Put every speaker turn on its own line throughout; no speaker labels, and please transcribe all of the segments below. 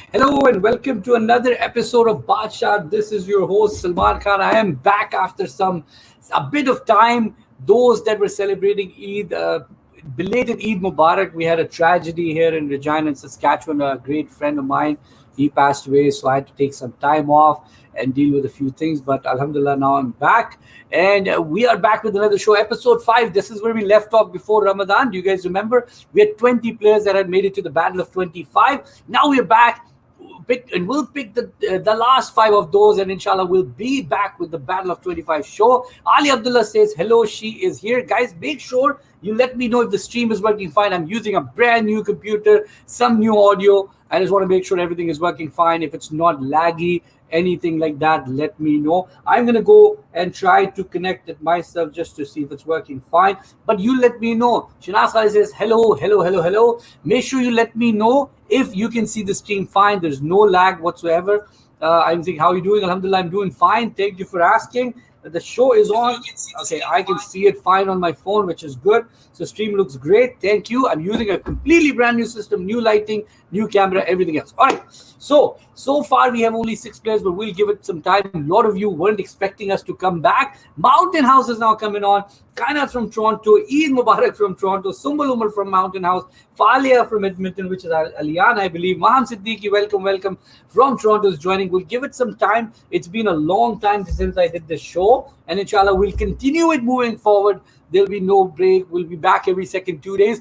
Hello and welcome to another episode of BaatShaat. This is your host Salman Khan. I am back after a bit of time. Those that were celebrating Eid, belated Eid Mubarak. We had a tragedy here in Regina, in Saskatchewan. A great friend of mine, he passed away, so I had to take some time off and deal with a few things. But Alhamdulillah, now I'm back, and we are back with another show, episode 5. This is where we left off before Ramadan. Do you guys remember? We had 20 players that had made it to the battle of 25. Now we're back. We'll pick the last 5 of those, and inshallah we'll be back with the Battle of 25 show. Ali Abdullah says hello, she is here. Guys, make sure you let me know if the stream is working fine. I'm using a brand new computer, some new audio. I just want to make sure everything is working fine. If it's not laggy, anything like that, let me know. I'm gonna go and try to connect it myself just to see if it's working fine, but you let me know. Shinaz Khalid says hello. Make sure you let me know if you can see the stream fine. There's no lag whatsoever. I'm thinking, how are you doing? Alhamdulillah, I'm doing fine. Thank you for asking. The show is on. Okay, I can see it fine on my phone, which is good. So stream looks great. Thank you. I'm using a completely brand new system, new lighting, new camera, everything else. All right. So far we have only 6 players, but we'll give it some time. A lot of you weren't expecting us to come back. Mountain House is now coming on. Kainat from Toronto, Eid Mubarak from Toronto, Sumbal Umar from Mountain House, Falia from Edmonton, which is Aliyan, I believe. Maham Siddiqui, welcome from Toronto is joining. We'll give it some time. It's been a long time since I did this show, and inshallah we'll continue it moving forward. There'll be no break. We'll be back every second day.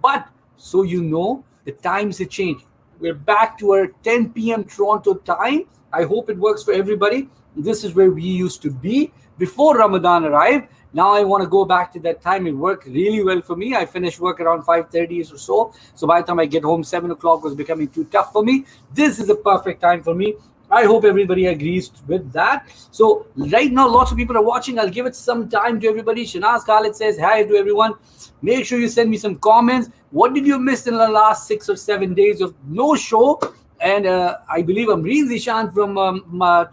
But so you know, the times have changed. We're back to our 10 p.m. Toronto time. I hope it works for everybody. This is where we used to be before Ramadan arrived. Now I want to go back to that time. It worked really well for me. I finished work around 5:30 or so. So by the time I get home, 7 o'clock was becoming too tough for me. This is a perfect time for me. I hope everybody agrees with that. So right now, lots of people are watching. I'll give it some time to everybody. Shinaz Khalid says hi to everyone. Make sure you send me some comments. What did you miss in the last 6 or 7 days of no show? And I believe Amreen Zishan from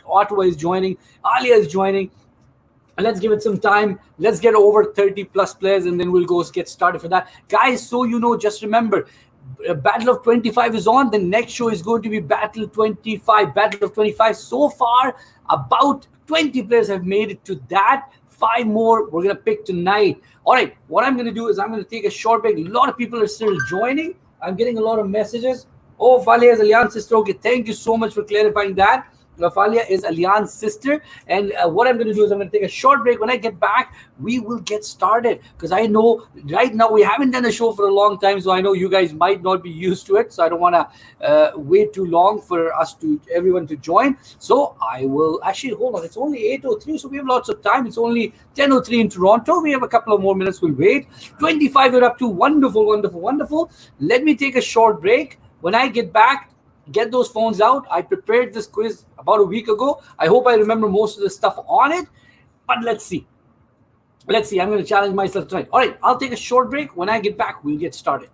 Ottawa is joining. Alia is joining. Let's give it some time. Let's get over 30 plus players, and then we'll go get started for that. Guys, so you know, just remember, Battle of 25 is on. The next show is going to be Battle 25. Battle of 25. So far, about 20 players have made it to that. 5 more we're going to pick tonight. All right, what I'm going to do is I'm going to take a short break. A lot of people are still joining. I'm getting a lot of messages. Oh, Falia is Aliyan's sister. Okay, thank you so much for clarifying that. Falia is Aliyan's sister. And what I'm going to do is I'm going to take a short break. When I get back, we will get started. Because I know right now we haven't done a show for a long time. So I know you guys might not be used to it. So I don't want to wait too long for everyone to join. So I will actually, hold on. It's only 8:03. So we have lots of time. It's only 10:03 in Toronto. We have a couple of more minutes. We'll wait. 25 you're up to. Wonderful. Let me take a short break. When I get back, get those phones out. I prepared this quiz about a week ago. I hope I remember most of the stuff on it, but let's see. I'm going to challenge myself tonight. All right, I'll take a short break. When I get back, we'll get started.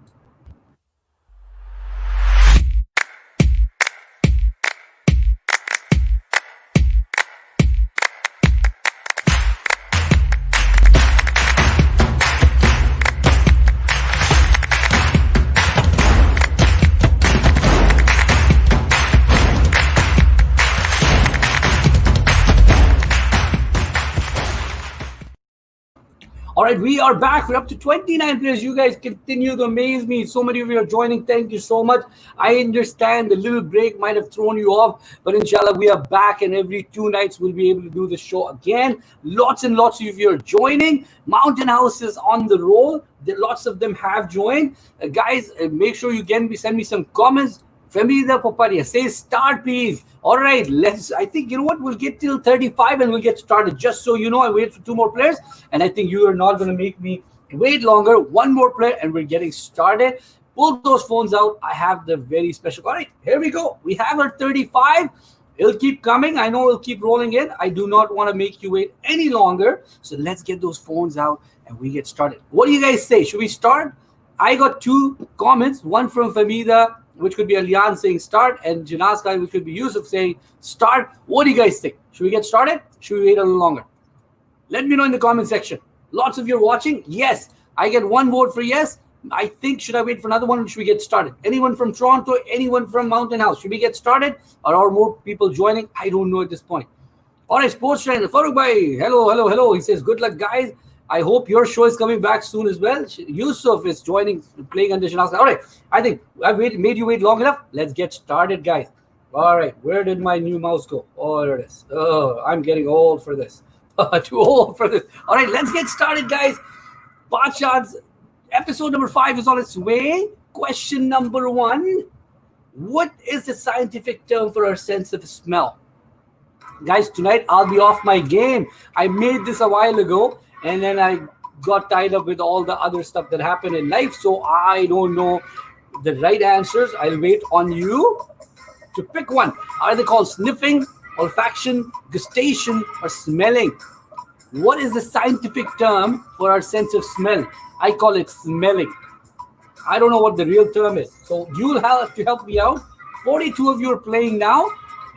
All right, we are back. We're up to 29 players. You guys continue to amaze me. So many of you are joining. Thank you so much. I understand the little break might have thrown you off, but inshallah, we are back, and every 2 nights we'll be able to do the show again. Lots and lots of you are joining. Mountain House is on the roll. Lots of them have joined. Guys, make sure you send me some comments. Femida Paparia says start, please. All right, I think, you know what, we'll get till 35 and we'll get started. Just so you know, I wait for 2 more players, and I think you are not going to make me wait longer. 1 more player and we're getting started. Pull those phones out. I have the very special. All right, here we go. We have our 35. It'll keep coming. I know it'll keep rolling in. I do not want to make you wait any longer. So let's get those phones out and we get started. What do you guys say? Should we start? I got 2 comments. One from Famida, which could be Aliyan saying start, and Janaska, which could be Yusuf saying start. What do you guys think? Should we get started? Should we wait a little longer? Let me know in the comment section. Lots of you are watching. Yes, I get 1 vote for yes. I think, should I wait for another one or should we get started? Anyone from Toronto? Anyone from Mountain House? Should we get started? Or are more people joining? I don't know at this point. All right, sports trainer Farooq bhai. Hello, hello, hello. He says, good luck, guys. I hope your show is coming back soon as well. Yusuf is joining, playing under Shanazka. All right, I think I've made you wait long enough. Let's get started, guys. All right, where did my new mouse go? Oh, there it is. Oh, I'm getting old for this. Too old for this. All right, let's get started, guys. BaatShaat's episode number 5 is on its way. Question number 1. What is the scientific term for our sense of smell? Guys, tonight I'll be off my game. I made this a while ago, and then I got tied up with all the other stuff that happened in life, so I don't know the right answers. I'll wait on you to pick one. Are they called sniffing, olfaction, gustation, or smelling? What is the scientific term for our sense of smell? I call it smelling. I don't know what the real term is. So you'll have to help me out. 42 of you are playing now,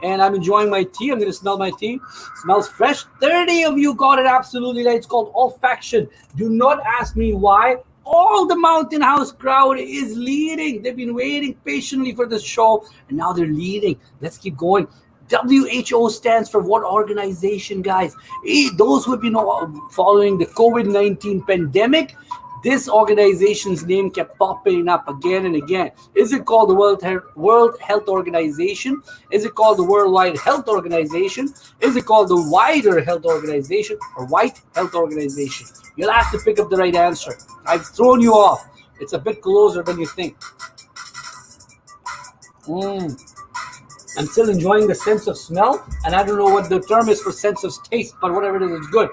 and I'm enjoying my tea. I'm going to smell my tea. Smells fresh. 30 of you got it absolutely right. It's called olfaction. Do not ask me why. All the Mountain House crowd is leading. They've been waiting patiently for this show, and now they're leading. Let's keep going. WHO stands for what organization, guys? Those who have been following the COVID-19 pandemic, this organization's name kept popping up again and again. Is it called the World Health Organization? Is it called the Worldwide Health Organization? Is it called the Wider Health Organization or White Health Organization? You'll have to pick up the right answer. I've thrown you off. It's a bit closer than you think. I'm still enjoying the sense of smell, and I don't know what the term is for sense of taste, but whatever it is, it's good.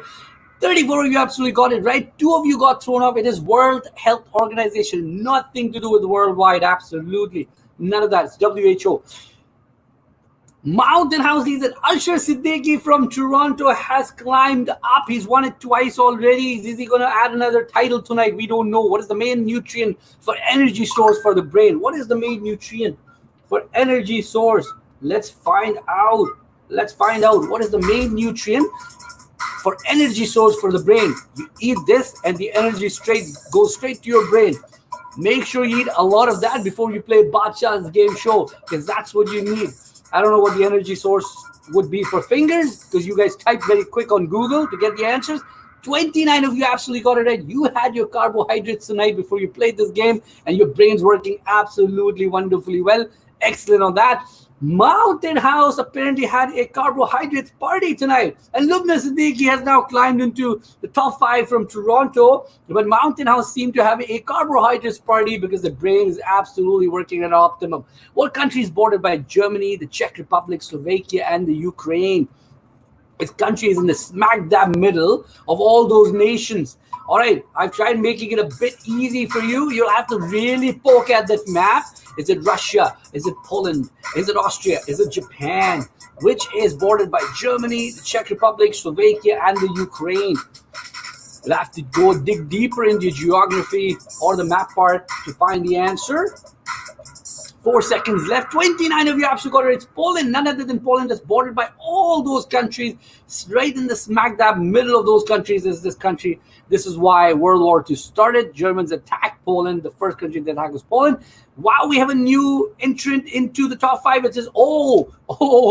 34 of you absolutely got it right. 2 of you got thrown off. It is World Health Organization. Nothing to do with worldwide. Absolutely. None of that. It's WHO. Mountain House leads it. Usher Siddiqui from Toronto has climbed up. He's won it twice already. Is he going to add another title tonight? We don't know. What is the main nutrient for energy source for the brain? What is the main nutrient for energy source? Let's find out. Let's find out. What is the main nutrient for energy source for the brain? You eat this and the energy goes straight to your brain. Make sure you eat a lot of that before you play BaatShaat's game show, because that's what you need. I don't know what the energy source would be for fingers, because you guys type very quick on Google to get the answers. 29 of you absolutely got it right. You had your carbohydrates tonight before you played this game, and your brain's working absolutely wonderfully well. Excellent on that. Mountain House apparently had a carbohydrates party tonight, and Lubna Siddiqui has now climbed into the top 5 from Toronto, but Mountain House seemed to have a carbohydrates party because the brain is absolutely working at optimum. What country is bordered by Germany, the Czech Republic, Slovakia, and the Ukraine? This country is in the smack dab middle of all those nations. All right, I've tried making it a bit easy for you. You'll have to really poke at that map. Is it Russia? Is it Poland? Is it Austria? Is it Japan? Which is bordered by Germany, the Czech Republic, Slovakia, and the Ukraine? You'll have to go dig deeper into geography or the map part to find the answer. 4 seconds left. 29 of you actually got it. It's Poland, none other than Poland, that's bordered by all those countries. Right in the smack dab middle of those countries is this country. This is why World War II started. Germans attacked Poland. The first country that attacked was Poland. Wow, we have a new entrant into the top 5. It says, oh,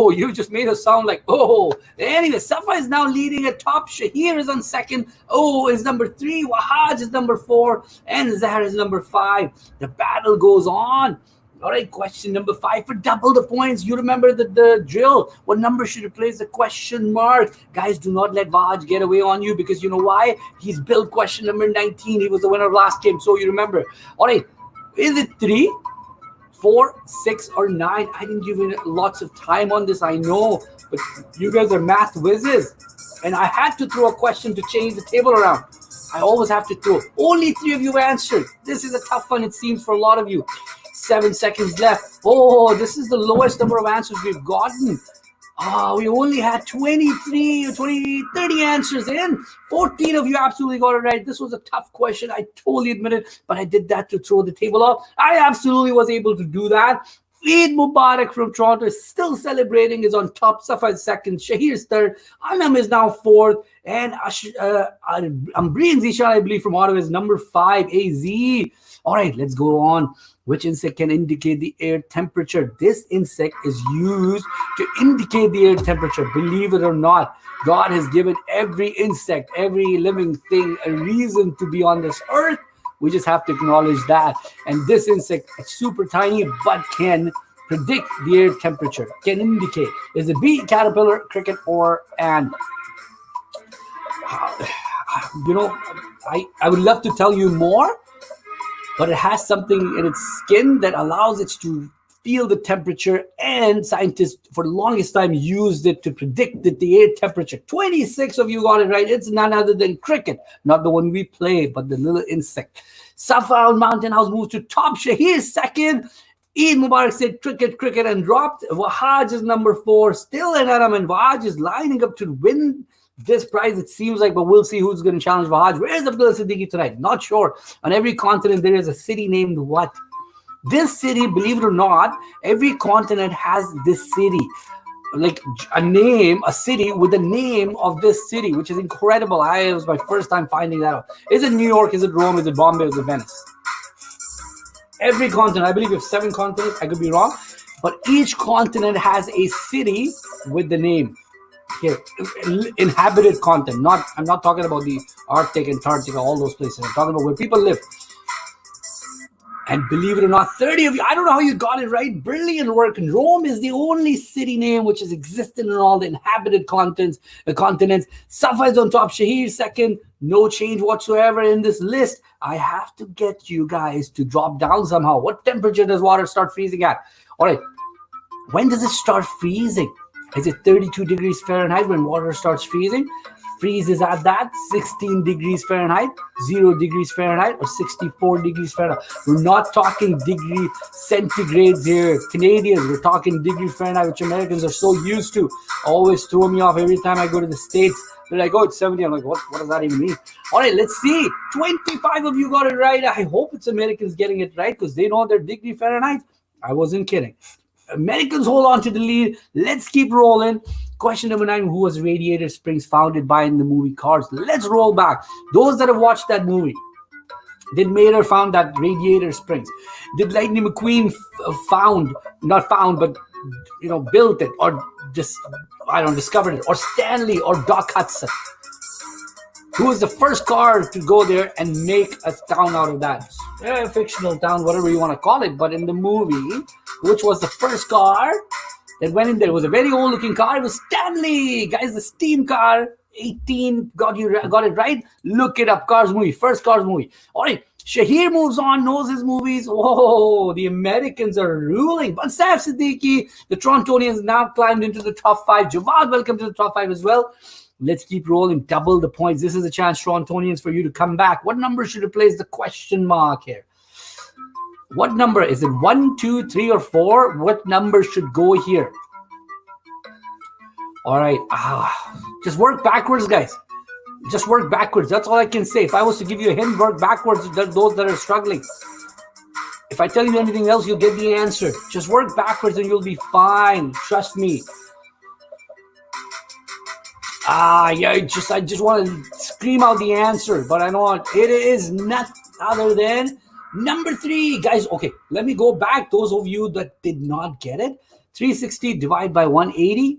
you just made us sound like, oh. Anyway, Safa is now leading at top. Shahir is on second. Oh is number 3. Wahaj is number 4. And Zahar is number 5. The battle goes on. All right, question number 5 for double the points. You remember the drill. What number should replace the question mark? Guys, do not let Vaj get away on you, because you know why? He's built question number 19. He was the winner of last game, so you remember. All right, is it 3, 4, 6, or 9? I didn't give you lots of time on this, I know, but you guys are math whizzes. And I had to throw a question to change the table around. I always have to throw. Only 3 of you answered. This is a tough one, it seems, for a lot of you. 7 seconds left. Oh, this is the lowest number of answers we've gotten. We only had 23, 20, 30 answers in. 14 of you absolutely got it right. This was a tough question. I totally admit it, but I did that to throw the table off. I absolutely was able to do that. Eid Mubarak from Toronto is still celebrating, is on top. Safa is second. Shahir is third. Anam is now fourth. And Ambreen Zishan, I believe, from Ottawa is number 5. AZ. All right, let's go on. Which insect can indicate the air temperature? This insect is used to indicate the air temperature. Believe it or not, God has given every insect, every living thing a reason to be on this earth. We just have to acknowledge that. And this insect is super tiny but can predict the air temperature, can indicate. Is it bee, caterpillar, cricket, or ant? I would love to tell you more, but it has something in its skin that allows it to feel the temperature, and scientists for the longest time used it to predict the air temperature. 26 of you got it right. It's none other than cricket, not the one we play, but the little insect. Safa Mountain House moves to top. Shahir second. Eid Mubarak said cricket and dropped. Wahaj is number 4. Still in Aram, and Wahaj is lining up to win this prize, it seems like, but we'll see who's going to challenge Wahaj. Where's Abdullah Siddiqui tonight? Not sure. On every continent, there is a city named what? This city, believe it or not, every continent has this city. Like a name, a city with the name of this city, which is incredible. It was my first time finding that out. Is it New York? Is it Rome? Is it Bombay? Is it Venice? Every continent, I believe you have 7 continents. I could be wrong. But each continent has a city with the name. Here, inhabited continent. I'm not talking about the Arctic, Antarctica, all those places. I'm talking about where people live. And believe it or not, 30 of you, I don't know how you got it right. Brilliant work. And Rome is the only city name which has existed in all the inhabited continents. Safa is on top. Shahir second. No change whatsoever in this list. I have to get you guys to drop down somehow. What temperature does water start freezing at? All right. When does it start freezing? Is it 32 degrees Fahrenheit when water starts freezing? Freezes at that 16 degrees Fahrenheit, 0 degrees Fahrenheit, or 64 degrees Fahrenheit. We're not talking degree centigrades here. Canadians, we're talking degree Fahrenheit, which Americans are so used to. Always throw me off every time I go to the States. They're like, oh, it's 70. I'm like, what does that even mean? All right, let's see. 25 of you got it right. I hope it's Americans getting it right because they know their degree Fahrenheit. I wasn't kidding. Americans hold on to the lead. Let's keep rolling. Question number 9, who was Radiator Springs founded by in the movie Cars? Let's roll back. Those that have watched that movie, did Mater found that Radiator Springs? Did Lightning McQueen built it, or just, discovered it, or Stanley, or Doc Hudson? Who was the first car to go there and make a town out of that? Fictional town, whatever you want to call it. But in the movie, which was the first car that went in there? It was a very old looking car. It was Stanley. Guys, the steam car. 18 got it right. Look it up. Cars movie. First Cars movie. All right. Shahir moves on, knows his movies. Oh, the Americans are ruling. But BaatShaat Siddiqui, the Torontonians now climbed into the top 5. Jawad, welcome to the top 5 as well. Let's keep rolling. Double the points. This is a chance, Torontonians, for you to come back. What number should replace the question mark here? What number? Is it 1, 2, 3, or 4? What number should go here? All right. Just work backwards, guys. Just work backwards. That's all I can say. If I was to give you a hint, work backwards. Those that are struggling. If I tell you anything else, you'll get the answer. Just work backwards and you'll be fine. Trust me. I just want to scream out the answer, but I know it is not other than number 3. Guys, okay, let me go back. Those of you that did not get it, 360 divided by 180.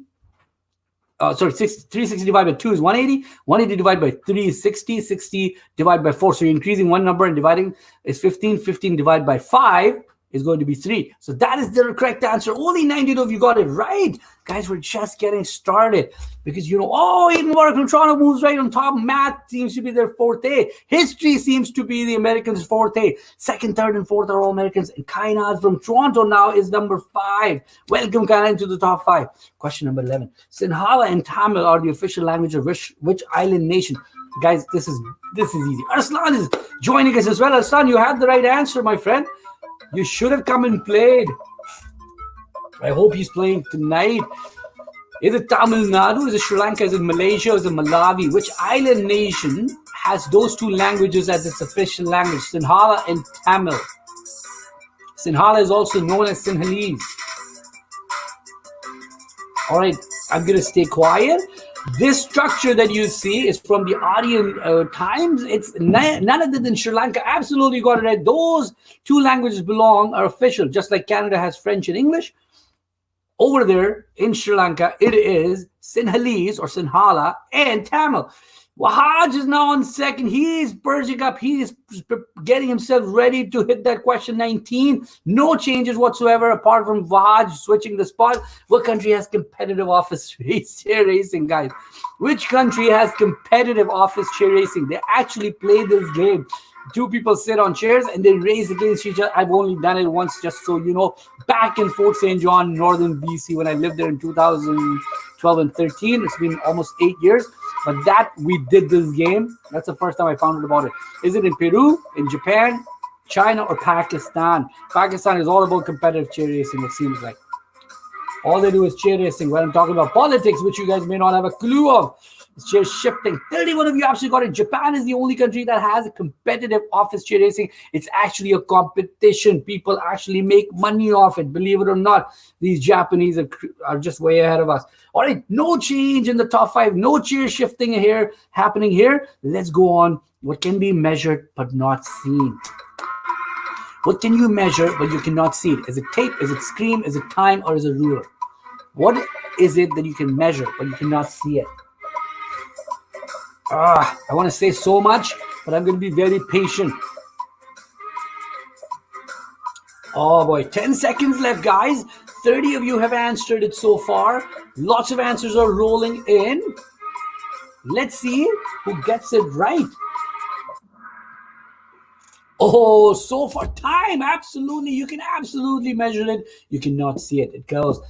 360 divided by 2 is 180. 180 divided by 3 is 60. 60 divided by 4. So you're increasing one number and dividing is 15. 15 divided by 5 is going to be 3. So that is the correct answer. Only 90 of you got it right. Guys, we're just getting started because, Eid Mubarak from Toronto moves right on top. Math seems to be their forte. History seems to be the Americans' forte. Second, third, and fourth are all Americans. And Kainat from Toronto now is number 5. Welcome, Kainat, to the top 5. Question number 11. Sinhala and Tamil are the official language of which island nation? Guys, this is easy. Arslan is joining us as well. Arslan, you had the right answer, my friend. You should have come and played. I hope he's playing tonight. Is it Tamil Nadu? Is it Sri Lanka? Is it Malaysia? Is it Malawi? Which island nation has those 2 languages as its official language? Sinhala and Tamil. Sinhala is also known as Sinhalese. All right, I'm going to stay quiet. This structure that you see is from the Aryan times. It's none other than Sri Lanka. Absolutely got it right. Those two languages are official, just like Canada has French and English. Over there in Sri Lanka, it is Sinhalese or Sinhala and Tamil. Wahaj is now on second. He's purging up. He's getting himself ready to hit that question 19. No changes whatsoever apart from Wahaj switching the spot. What country has competitive office chair racing, guys? Which country has competitive office chair racing? They actually play this game. Two people sit on chairs and they race against each other. I've only done it once, just so you know, back in Fort St. John, northern BC, when I lived there in 2012 and 13. It's been almost 8 years. But that we did this game. That's the first time I found out about it. Is it in Peru, in Japan, China, or Pakistan? Pakistan is all about competitive chair racing, it seems like. All they do is chair racing. When I'm talking about politics, which you guys may not have a clue of, it's chair shifting. 31 of you actually got it. Japan is the only country that has a competitive office chair racing. It's actually a competition. People actually make money off it, believe it or not. These Japanese are just way ahead of us. All right, no change in the top 5. No chair shifting here happening here. Let's go on. What can be measured but not seen? What can you measure but you cannot see it? Is it tape? Is it screen? Is it time? Or is it ruler? What is it that you can measure but you cannot see it? I want to say so much, but I'm going to be very patient. Oh boy, 10 seconds left, guys. 30 of you have answered it so far. Lots of answers are rolling in. Let's see who gets it right. Oh, so far time, absolutely. You can absolutely measure it. You cannot see it. It goes.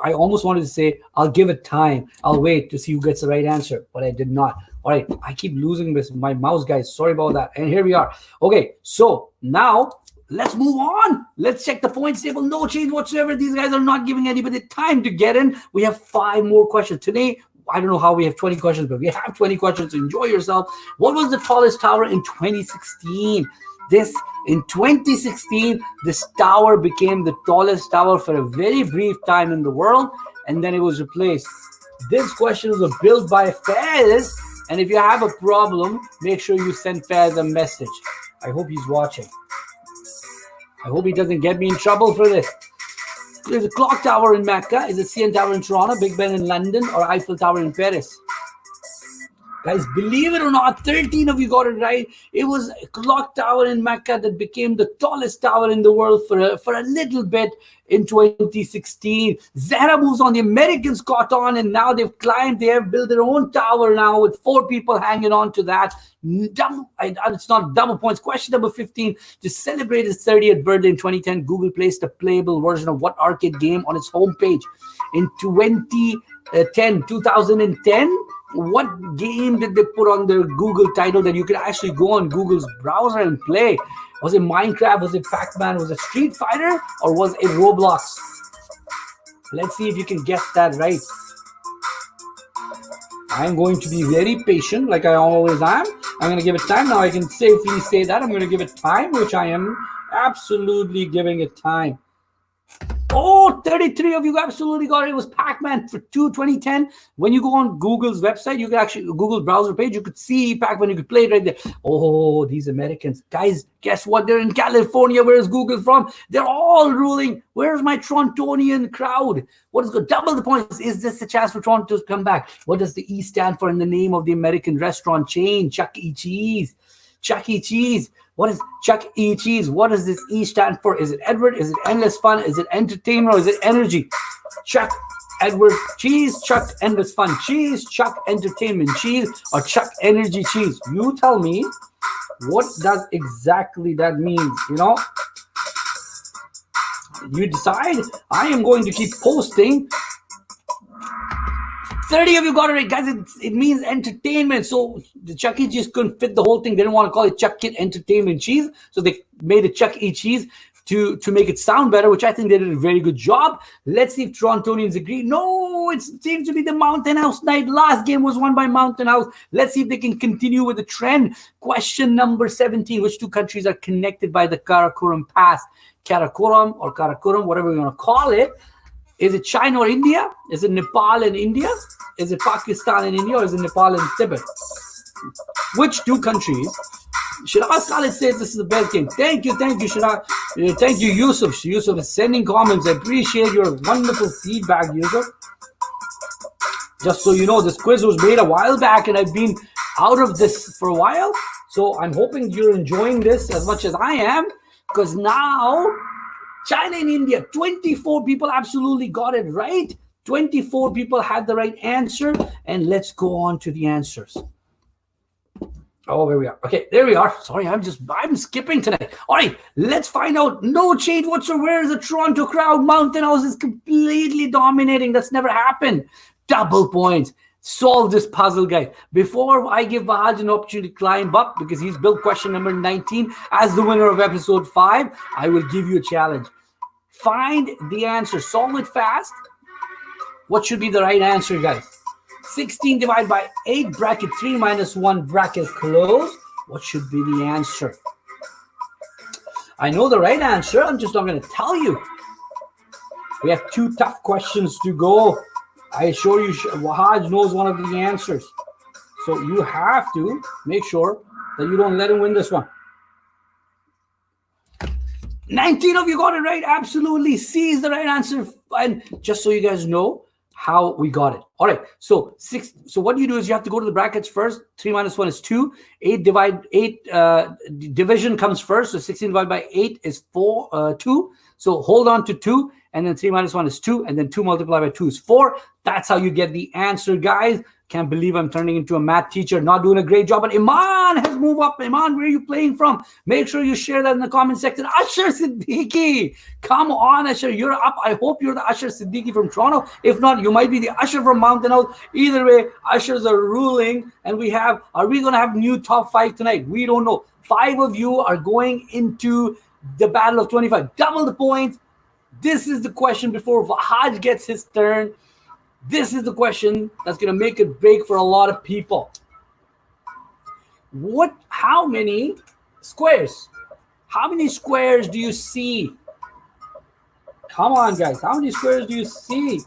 I almost wanted to say, I'll give it time. I'll wait to see who gets the right answer, but I did not. All right, I keep losing my mouse, guys. Sorry about that. And here we are. Okay, so now let's move on. Let's check the points table. No change whatsoever. These guys are not giving anybody time to get in. We have 5 more questions. Today, I don't know how we have 20 questions, but we have 20 questions. Enjoy yourself. What was the tallest tower in 2016? In 2016, this tower became the tallest tower for a very brief time in the world, and then it was replaced. This question was built by Faiz, and if you have a problem, make sure you send Faiz a message. I hope he's watching. I hope he doesn't get me in trouble for this. There's a clock tower in Mecca. Is it CN Tower in Toronto, Big Ben in London, or Eiffel Tower in Paris? Guys, believe it or not, 13 of you got it right. It was a clock tower in Mecca that became the tallest tower in the world for a little bit in 2016. Zahra moves on. The Americans caught on, and now they've climbed. They have built their own tower now with 4 people hanging on to that. It's not double points. Question number 15. To celebrate his 30th birthday in 2010, Google placed a playable version of what arcade game on its homepage? In 2010, what game did they put on their Google title that you could actually go on Google's browser and play? Was it Minecraft? Was it Pac-Man? Was it Street Fighter? Or was it Roblox? Let's see if you can guess that right. I'm going to be very patient like I always am. I'm going to give it time. Now I can safely say that. I'm going to give it time, which I am absolutely giving it time. Oh, 33 of you absolutely got it. It was Pac-Man for 2010. When you go on Google's website, you can actually, Google's browser page, you could see Pac-Man. You could play it right there. Oh, these Americans. Guys, guess what? They're in California. Where is Google from? They're all ruling. Where's my Torontonian crowd? What is good? Double the points. Is this a chance for Toronto to come back? What does the E stand for in the name of the American restaurant chain? Chuck E. Cheese. Chuck E. Cheese. What is Chuck E. Cheese? What does this E stand for? Is it Edward? Is it endless fun? Is it entertainment? Or is it energy? Chuck Edward Cheese, Chuck endless fun cheese, Chuck entertainment cheese, or Chuck energy cheese. You tell me, what does exactly that mean? You know, you decide. I am going to keep posting. 30 of you got it right, guys. It means entertainment. So the Chuck E. Cheese couldn't fit the whole thing. They didn't want to call it Chuck Kid Entertainment Cheese. So they made it Chuck E. Cheese to make it sound better, which I think they did a very good job. Let's see if Torontonians agree. No, it seems to be the Mountain House night. Last game was won by Mountain House. Let's see if they can continue with the trend. Question number 17. Which 2 countries are connected by the Karakoram Pass? Karakoram or Karakoram, whatever you want to call it. Is it China or India? Is it Nepal and India? Is it Pakistan and India, or is it Nepal and Tibet? Which two countries? Shiraz Khalid says this is the best game. Thank you, Shiraz. Thank you, Yusuf. Yusuf is sending comments. I appreciate your wonderful feedback, Yusuf. Just so you know, this quiz was made a while back, and I've been out of this for a while. So I'm hoping you're enjoying this as much as I am, because now China and India, 24 people absolutely got it right. 24 people had the right answer, and let's go on to the answers. Oh, there we are. Okay, there we are. Sorry, I'm skipping tonight. All right, let's find out. No change whatsoever. Where is the Toronto crowd? Mountain House is completely dominating. That's never happened. Double points. Solve this puzzle, guys. Before I give Bahaj an opportunity to climb up, because he's built question number 19 as the winner of episode 5, I will give you a challenge. Find the answer. Solve it fast. What should be the right answer, guys? 16 divided by 8, bracket 3 minus 1, bracket close. What should be the answer? I know the right answer. I'm just not going to tell you. We have 2 tough questions to go. I assure you, Wahaj knows one of the answers. So you have to make sure that you don't let him win this one. 19 of you got it right. Absolutely. C is the right answer. And just so you guys know how we got it. All right. So what you do is you have to go to the brackets first. 3 minus 1 is 2. 8 division comes first. So 16 divided by 8 is 2. So hold on to 2. And then 3 minus 1 is 2. And then 2 multiplied by 2 is 4. That's how you get the answer, guys. Can't believe I'm turning into a math teacher. Not doing a great job. But Iman has moved up. Iman, where are you playing from? Make sure you share that in the comment section. Asher Siddiqui. Come on, Asher. You're up. I hope you're the Asher Siddiqui from Toronto. If not, you might be the Asher from Mountain House. Either way, Ushers are ruling. And are we going to have new top 5 tonight? We don't know. 5 of you are going into the battle of 25. Double the points. This is the question before Wahaj gets his turn. This is the question that's going to make it big for a lot of people. How many squares? How many squares do you see? Come on, guys. How many squares do you see?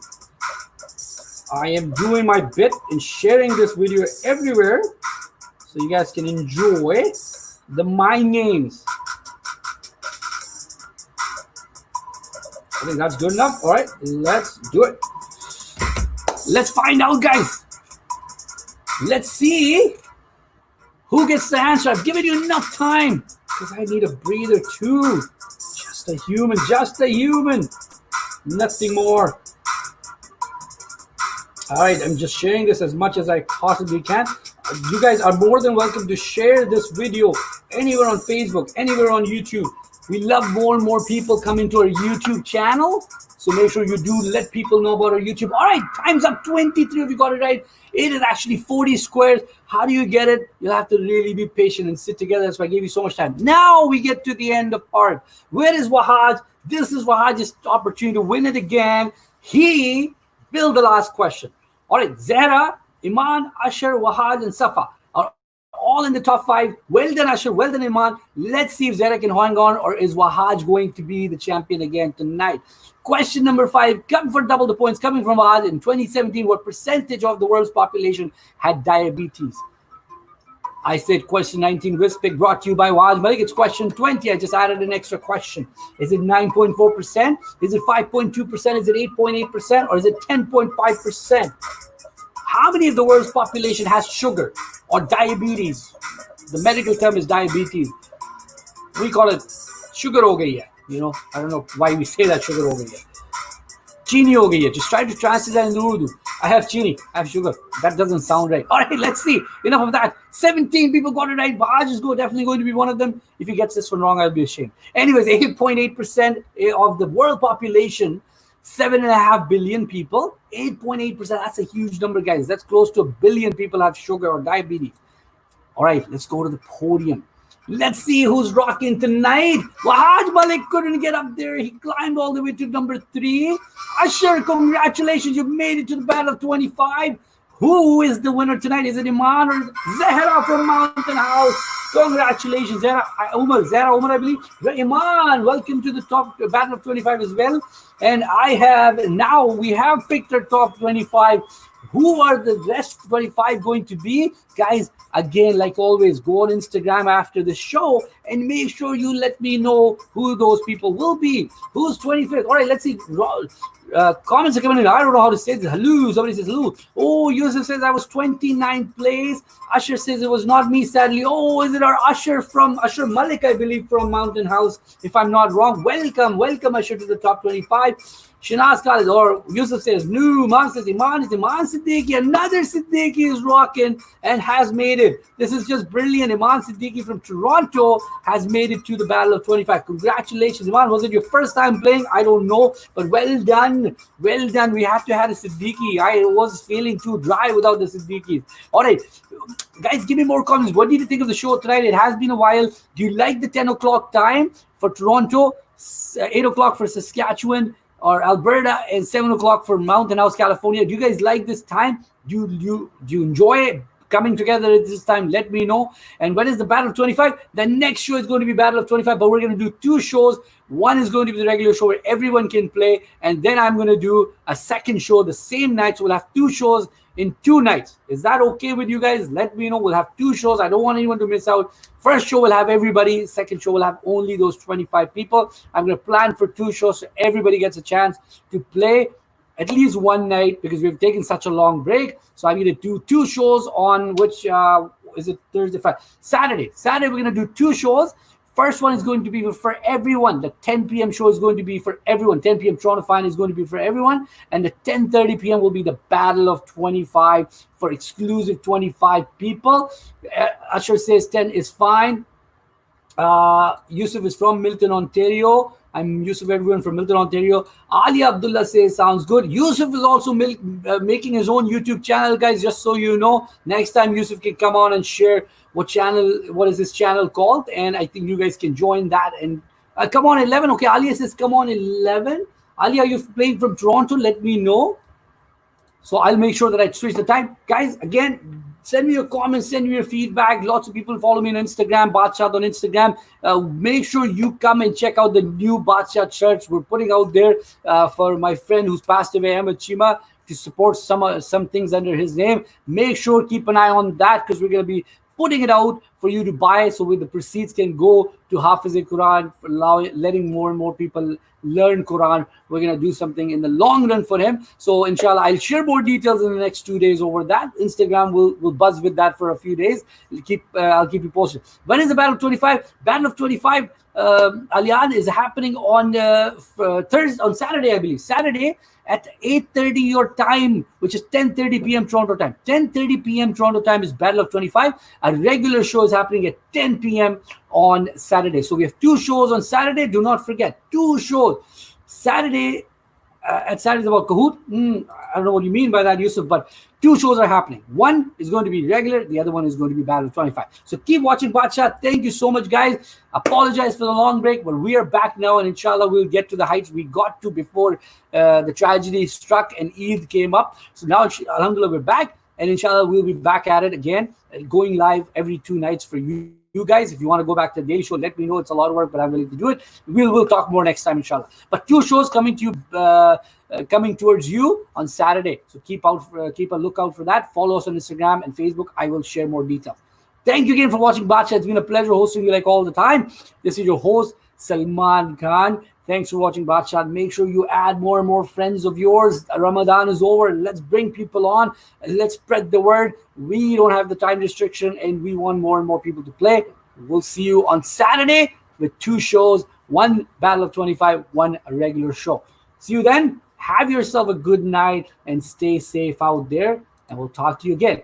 I am doing my bit in sharing this video everywhere so you guys can enjoy the mind games. I think that's good enough. All right, let's do it. Let's find out, guys. Let's see who gets the answer. I've given you enough time because I need a breather too. Just a human. Nothing more. All right, I'm just sharing this as much as I possibly can. You guys are more than welcome to share this video anywhere on Facebook, anywhere on YouTube. We love more and more people coming to our YouTube channel. So make sure you do let people know about our YouTube. All right, time's up. 23 of you got it right. It is actually 40 squares. How do you get it? You'll have to really be patient and sit together. That's why I gave you so much time. Now we get to the end of part. Where is Wahaj? This is Wahaj's opportunity to win it again. He built the last question. All right, Zahra, Iman, Asher, Wahaj, and Safa are all in the top 5. Well done, Asher. Well done, Iman. Let's see if Zahra can hang on, or is Wahaj going to be the champion again tonight? Question number 5, coming for double the points, coming from Wahaj. In 2017, what percentage of the world's population had diabetes? I said question 19, Whiz Pick, brought to you by Wahaj Malik. It's question 20. I just added an extra question. Is it 9.4%? Is it 5.2%? Is it 8.8%? Or is it 10.5%? How many of the world's population has sugar or diabetes? The medical term is diabetes. We call it sugar ho gayi hai. You know, I don't know why we say that, sugar ho gayi hai. Chini ho gayi hai. Just try to translate that into Urdu. I have chini, I have sugar. That doesn't sound right. All right, let's see. Enough of that. 17 people got it right. Wahaj is definitely going to be one of them. If he gets this one wrong, I'll be ashamed. Anyways, 8.8% of the world population, 7.5 billion people, 8.8%. That's a huge number, guys. That's close to 1 billion people have sugar or diabetes. All right, let's go to the podium. Let's see who's rocking tonight. Wahaj Malik couldn't get up there. He climbed all the way to number 3. Asher, congratulations. You've made it to the battle of 25. Who is the winner tonight? Is it Iman or Zahra from Mountain House? Congratulations, Zahra Umar, I believe. Iman, welcome to the top battle of 25 as well. And we have picked our top 25. Who are the rest 25 going to be? Guys, again, like always, go on Instagram after the show and make sure you let me know who those people will be. Who's 25th? All right, let's see. Comments are coming in. I don't know how to say this. Hello. Somebody says hello. Oh, Yusuf says I was 29th place. Usher says it was not me, sadly. Oh, is it our Usher from Usher Malik, I believe, from Mountain House, if I'm not wrong. Welcome, Usher, to the top 25. Shinaz Khalid, or Yusuf says, no. Mom says, Iman Siddiqui. Another Siddiqui is rocking and has made it. This is just brilliant. Iman Siddiqui from Toronto has made it to the Battle of 25. Congratulations, Iman. Was it your first time playing? I don't know, but well done. Well done. We have to have a Siddiqui. I was feeling too dry without the Siddiquis. All right, guys, give me more comments. What did you think of the show tonight? It has been a while. Do you like the 10 o'clock time for Toronto, 8 o'clock for Saskatchewan or Alberta, and 7 o'clock for Mountain House, California? Do you guys like this time? Do you enjoy it? Coming together at this time, let me know. And when is the Battle of 25? The next show is going to be Battle of 25, but we're going to do two shows. One is going to be the regular show where everyone can play, and then I'm going to do a second show the same night. So we'll have two shows in 2 nights. Is that okay with you guys? Let me know. We'll have 2 shows. I don't want anyone to miss out. First show will have everybody. Second show will have only those 25 people. I'm going to plan for 2 shows so everybody gets a chance to play at least one night, because we've taken such a long break. So I'm going to do 2 shows on which is it Thursday, Friday, Saturday. Saturday we're going to do 2 shows. First one is going to be for everyone. The 10 p.m. show is going to be for everyone. 10 p.m. Toronto final is going to be for everyone. And the 10:30 p.m. will be the Battle of 25 for exclusive 25 people. Usher says 10 is fine. Yusuf is from Milton, Ontario. I'm Yusuf, everyone from Milton, Ontario. Ali Abdullah says, sounds good. Yusuf is also making his own YouTube channel, guys, just so you know. Next time, Yusuf can come on and share what is his channel called. And I think you guys can join that. And come on, 11. Okay, Ali says, come on, 11. Ali, are you playing from Toronto? Let me know. So I'll make sure that I switch the time. Guys, again, send me your comments, send me your feedback. Lots of people follow me on Instagram, BaatShaat on Instagram. Make sure you come and check out the new BaatShaat shirts we're putting out there for my friend who's passed away, Ahmed Chima, to support some things under his name. Make sure, keep an eye on that, because we're going to be putting it out for you to buy, so the proceeds can go to Hafiz Quran, for letting more and more people learn Quran. We're going to do something in the long run for him. So inshallah, I'll share more details in the next 2 days over that. Instagram will buzz with that for a few days. I'll keep you posted. When is the Battle of 25? Battle of 25, Aliyan, is happening on Thursday, on Saturday, I believe. Saturday at 8:30 your time, which is 10:30 p.m. Toronto time. 10:30 p.m. Toronto time is Battle of 25. A regular show is happening at 10 p.m. on Saturday. So we have 2 shows on Saturday. Do not forget, 2 shows. Saturday, at Saturday's about Kahoot. I don't know what you mean by that, Yusuf, but 2 shows are happening. One is going to be regular. The other one is going to be Battle of 25. So keep watching BaatShaat. Thank you so much, guys. Apologize for the long break, but we are back now, and inshallah, we'll get to the heights we got to before the tragedy struck and Eid came up. So now, alhamdulillah, we're back, and inshallah, we'll be back at it again, going live every 2 nights for you. You guys, if you want to go back to the daily show, let me know. It's a lot of work, but I'm willing to do it. We'll talk more next time, inshallah. But 2 shows coming to you, coming towards you on Saturday. So keep a lookout for that. Follow us on Instagram and Facebook. I will share more details. Thank you again for watching BaatShaat. It's been a pleasure hosting you like all the time. This is your host, Salman Khan. Thanks for watching BaatShaat. Make sure you add more and more friends of yours. Ramadan is over. Let's bring people on. Let's spread the word. We don't have the time restriction, and we want more and more people to play. We'll see you on Saturday with 2 shows, 1 Battle of 25, 1 regular show. See you then. Have yourself a good night and stay safe out there, and we'll talk to you again.